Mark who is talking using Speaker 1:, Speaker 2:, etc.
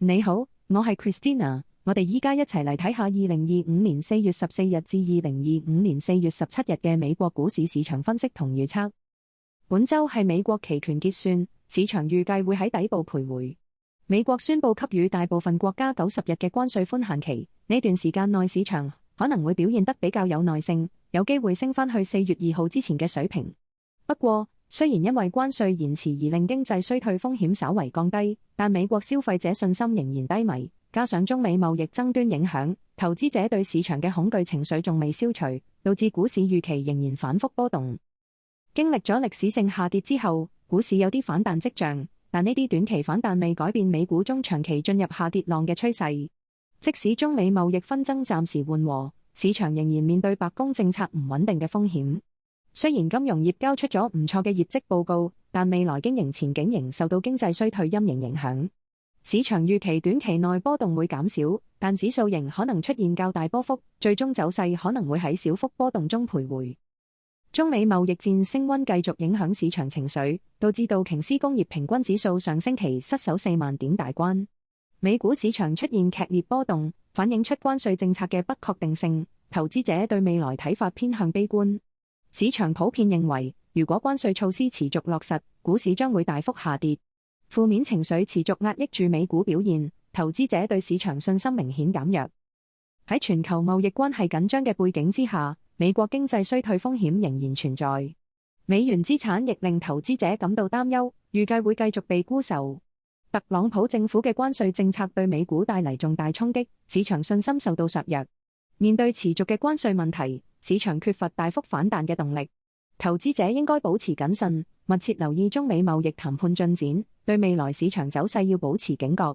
Speaker 1: 你好，我係 Christina，我哋依家一齊嚟睇下2025年4月14日至2025年4月17日嘅美國股市市場分析同預測。本週係美國期權結算，市場預計會喺底部徘徊。美國宣布給予大部分國家90日嘅關稅寬限期，呢段時間內市場可能會表現得比較有耐性，有機會升返去4月2號之前嘅水平。不過，雖然因為關稅延遲而令經濟衰退風險稍為降低，但美國消費者信心仍然低迷，加上中美貿易爭端影響，投資者對市場嘅恐懼情緒仲未消除，導致股市預期仍然反覆波動。經歷咗歷史性下跌之後，股市有啲反彈跡象，但呢啲短期反彈未改變美股中長期進入下跌浪嘅趨勢。即使中美貿易紛爭暫時緩和，市場仍然面對白宮政策唔穩定嘅風險。雖然金融業交出咗唔錯嘅業績報告，但未來經營前景仍受到經濟衰退陰影影響。市場預期短期內波動會減少，但指數仍可能出現較大波幅，最終走勢可能會喺小幅波動中徘徊。中美貿易戰升溫繼續影響市場情緒，導致道瓊斯工業平均指數上星期失守4萬點大關。美股市場出現劇烈波動，反映出關稅政策嘅不確定性，投資者對未來睇法偏向悲觀。市場普遍認為，如果關稅措施持續落實，股市將會大幅下跌。負面情緒持續壓抑住美股表現，投資者對市場信心明顯減弱。喺全球貿易關係緊張嘅背景之下，美國經濟衰退風險仍然存在。美元資產亦令投資者感到擔憂，預計會繼續被沽售。特朗普政府嘅關稅政策對美股帶嚟重大衝擊，市場信心受到削弱。面對持續嘅關稅問題，市場缺乏大幅反彈嘅動力，投資者應該保持謹慎，密切留意中美貿易談判進展，對未來市場走勢要保持警覺。